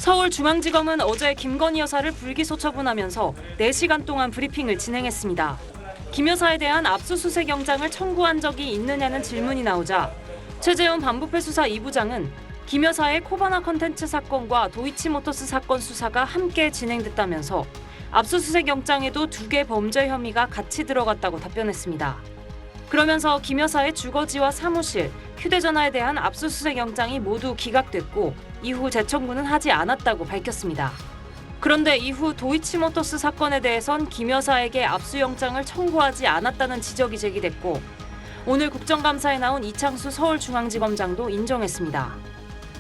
서울중앙지검은 어제 김건희 여사를 불기소 처분하면서 4시간 동안 브리핑을 진행했습니다. 김 여사에 대한 압수수색 영장을 청구한 적이 있느냐는 질문이 나오자 최재훈 반부패 수사 2부장은 김 여사의 코바나 컨텐츠 사건과 도이치모터스 사건 수사가 함께 진행됐다면서 압수수색 영장에도 2개 범죄 혐의가 같이 들어갔다고 답변했습니다. 그러면서 김 여사의 주거지와 사무실, 휴대전화에 대한 압수수색 영장이 모두 기각됐고 이후 재청구는 하지 않았다고 밝혔습니다. 그런데 이후 도이치모터스 사건에 대해선 김 여사에게 압수영장을 청구하지 않았다는 지적이 제기됐고 오늘 국정감사에 나온 이창수 서울중앙지검장도 인정했습니다.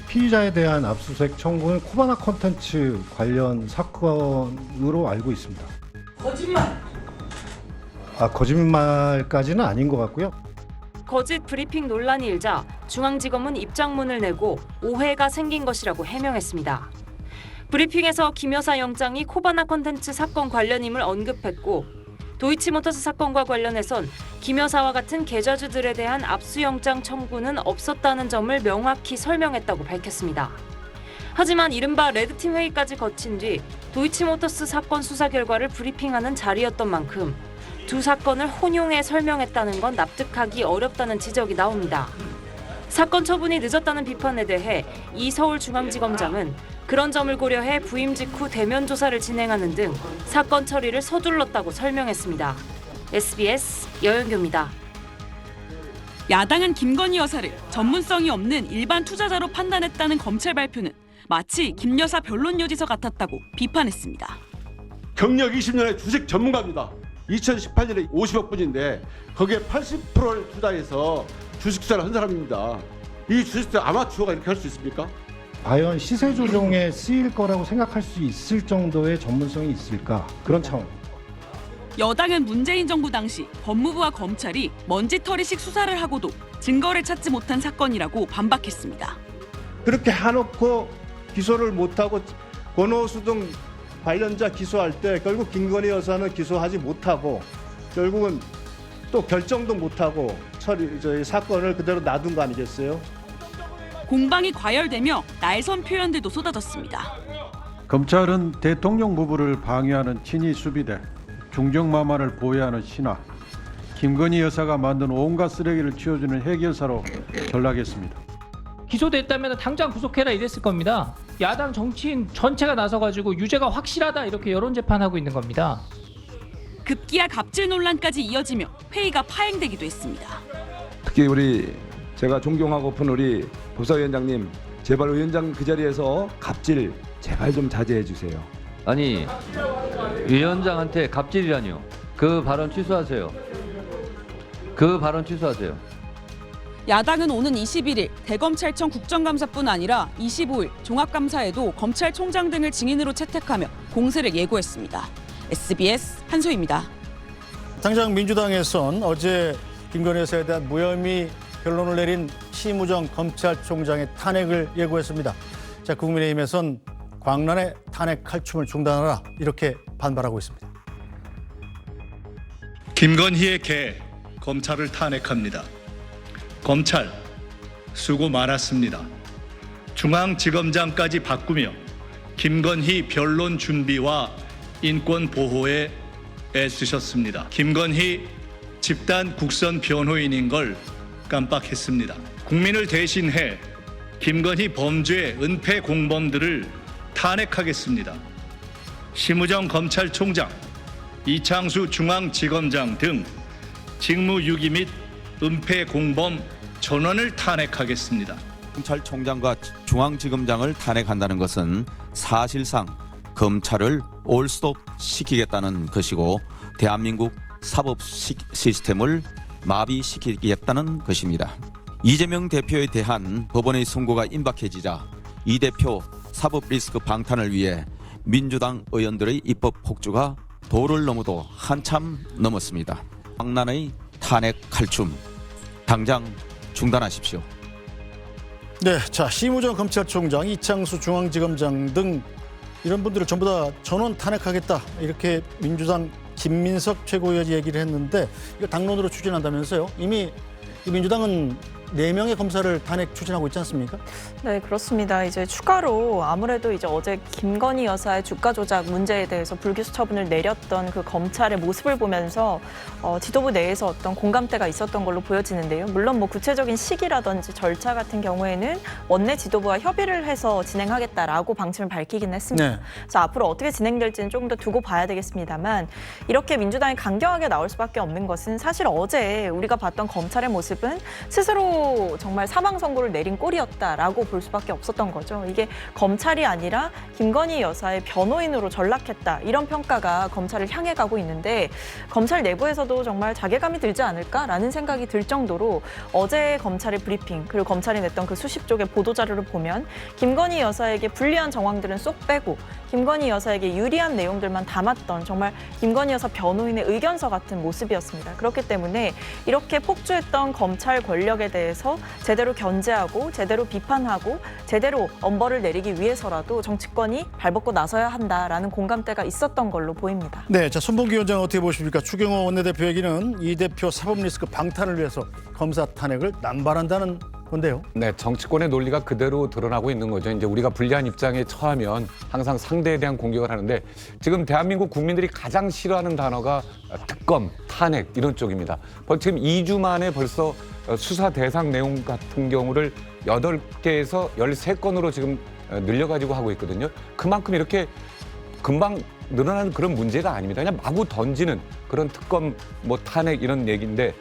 피의자에 대한 압수수색 청구는 코바나 콘텐츠 관련 사건으로 알고 있습니다. 거짓말까지는 아닌 것 같고요. 거짓 브리핑 논란이 일자 중앙지검은 입장문을 내고 오해가 생긴 것이라고 해명했습니다. 브리핑에서 김 여사 영장이 코바나 콘텐츠 사건 관련임을 언급했고 도이치모터스 사건과 관련해선 김 여사와 같은 계좌주들에 대한 압수영장 청구는 없었다는 점을 명확히 설명했다고 밝혔습니다. 하지만 이른바 레드팀 회의까지 거친 뒤 도이치모터스 사건 수사 결과를 브리핑하는 자리였던 만큼 두 사건을 혼용해 설명했다는 건 납득하기 어렵다는 지적이 나옵니다. 사건 처분이 늦었다는 비판에 대해 이 서울중앙지검장은 그런 점을 고려해 부임 직후 대면 조사를 진행하는 등 사건 처리를 서둘렀다고 설명했습니다. SBS 여연교입니다. 야당은 김건희 여사를 전문성이 없는 일반 투자자로 판단했다는 검찰 발표는 마치 김 여사 변론 요지서 같았다고 비판했습니다. 경력 20년의 주식 전문가입니다. 2018년에 50억 분인데 거기에 80%를 투자해서 주식 투자를 한 사람입니다. 이 주식 투자 아마추어가 이렇게 할 수 있습니까? 과연 시세 조정에 쓰일 거라고 생각할 수 있을 정도의 전문성이 있을까? 그런 차원. 여당은 문재인 정부 당시 법무부와 검찰이 먼지털이식 수사를 하고도 증거를 찾지 못한 사건이라고 반박했습니다. 그렇게 해놓고 기소를 못하고 권오수 등 관련자 기소할 때 결국 김건희 여사는 기소하지 못하고 결국은 또 결정도 못하고 사건을 그대로 놔둔 거 아니겠어요? 공방이 과열되며 날선 표현들도 쏟아졌습니다. 검찰은 대통령 부부를 방해하는 친위 수비대, 중정마마를 보호하는 신하, 김건희 여사가 만든 온갖 쓰레기를 치워주는 해결사로 전락했습니다. 기소됐다면 당장 구속해라 이랬을 겁니다. 야당 정치인 전체가 나서가지고 유죄가 확실하다 이렇게 여론 재판하고 있는 겁니다. 급기야 갑질 논란까지 이어지며 회의가 파행되기도 했습니다. 특히 제가 존경하고픈 우리 법사위원장님, 제발 위원장 그 자리에서 갑질 제발 좀 자제해 주세요. 아니, 위원장한테 갑질이라뇨. 그 발언 취소하세요. 그 발언 취소하세요. 야당은 오는 21일 대검찰청 국정감사뿐 아니라 25일 종합감사에도 검찰총장 등을 증인으로 채택하며 공세를 예고했습니다. SBS 한소희입니다. 당장 민주당에선 어제 김건희 여사에 대한 무혐의 결론을 내린 심우정 검찰총장의 탄핵을 예고했습니다. 자, 국민의힘에선 광란의 탄핵 칼춤을 중단하라 이렇게 반발하고 있습니다. 김건희의 개 검찰을 탄핵합니다. 검찰 수고 많았습니다. 중앙지검장까지 바꾸며 김건희 변론 준비와 인권 보호에 애쓰셨습니다. 김건희 집단 국선 변호인인 걸 깜빡했습니다. 국민을 대신해 김건희 범죄 은폐 공범들을 탄핵하겠습니다. 심우정 검찰총장, 이창수 중앙지검장 등 직무유기 및 은폐 공범 전원을 탄핵하겠습니다. 검찰총장과 중앙지검장을 탄핵한다는 것은 사실상 검찰을 올스톱 시키겠다는 것이고 대한민국 사법 시스템을 마비시키겠다는 것입니다. 이재명 대표에 대한 법원의 선고가 임박해지자 이 대표 사법 리스크 방탄을 위해 민주당 의원들의 입법 폭주가 도를 넘어도 한참 넘었습니다. 광란의 탄핵 칼춤 당장 중단하십시오. 네, 자, 심우정 검찰총장, 이창수 중앙지검장 등 이런 분들을 전부 다 전원 탄핵하겠다 이렇게 민주당 김민석 최고위원이 얘기를 했는데 이거 당론으로 추진한다면서요. 이미 민주당은 4명의 검사를 탄핵 추진하고 있지 않습니까? 네, 그렇습니다. 이제 추가로 아무래도 이제 어제 김건희 여사의 주가 조작 문제에 대해서 불기소 처분을 내렸던 그 검찰의 모습을 보면서 지도부 내에서 어떤 공감대가 있었던 걸로 보여지는데요. 물론 뭐 구체적인 시기라든지 절차 같은 경우에는 원내 지도부와 협의를 해서 진행하겠다라고 방침을 밝히긴 했습니다. 네. 그래서 앞으로 어떻게 진행될지는 조금 더 두고 봐야 되겠습니다만 이렇게 민주당이 강경하게 나올 수밖에 없는 것은 사실 어제 우리가 봤던 검찰의 모습은 스스로 정말 사망 선고를 내린 꼴이었다라고 볼 수밖에 없었던 거죠. 이게 검찰이 아니라 김건희 여사의 변호인으로 전락했다 이런 평가가 검찰을 향해 가고 있는데 검찰 내부에서도 정말 자괴감이 들지 않을까라는 생각이 들 정도로 어제 검찰의 브리핑 그리고 검찰이 냈던 그 수십 쪽의 보도자료를 보면 김건희 여사에게 불리한 정황들은 쏙 빼고 김건희 여사에게 유리한 내용들만 담았던 정말 김건희 여사 변호인의 의견서 같은 모습이었습니다. 그렇기 때문에 이렇게 폭주했던 검찰 권력에 대해서 제대로 견제하고 제대로 비판하고 제대로 엄벌을 내리기 위해서라도 정치권이 발벗고 나서야 한다라는 공감대가 있었던 걸로 보입니다. 네, 자 손봉기 위원장 어떻게 보십니까? 추경호 원내대표 얘기는 이 대표 사법 리스크 방탄을 위해서 검사 탄핵을 남발한다는 건데요. 네, 정치권의 논리가 그대로 드러나고 있는 거죠. 이제 우리가 불리한 입장에 처하면 항상 상대에 대한 공격을 하는데 지금 대한민국 국민들이 가장 싫어하는 단어가 특검, 탄핵 이런 쪽입니다. 지금 2주 만에 벌써 수사 대상 내용 같은 경우를 8개에서 13건으로 지금 늘려가지고 하고 있거든요. 그만큼 이렇게 금방 늘어나는 그런 문제가 아닙니다. 그냥 마구 던지는 그런 특검, 뭐 탄핵 이런 얘기인데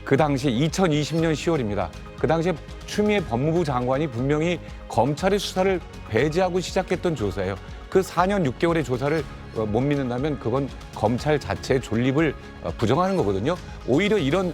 그 당시 2020년 10월입니다. 그 당시에 추미애 법무부 장관이 분명히 검찰의 수사를 배제하고 시작했던 조사예요. 그 4년 6개월의 조사를 못 믿는다면 그건 검찰 자체의 존립을 부정하는 거거든요. 오히려 이런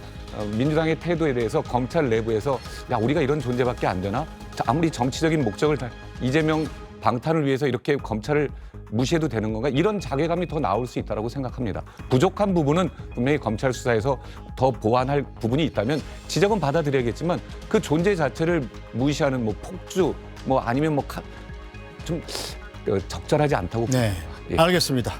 민주당의 태도에 대해서 검찰 내부에서 야 우리가 이런 존재밖에 안 되나? 아무리 정치적인 목적을 이재명 방탄을 위해서 이렇게 검찰을 무시해도 되는 건가? 이런 자괴감이 더 나올 수 있다고 생각합니다. 부족한 부분은 분명히 검찰 수사에서 더 보완할 부분이 있다면 지적은 받아들여야겠지만 그 존재 자체를 무시하는 뭐 폭주 뭐 아니면 뭐 좀 적절하지 않다고 봅니다. 네, 알겠습니다.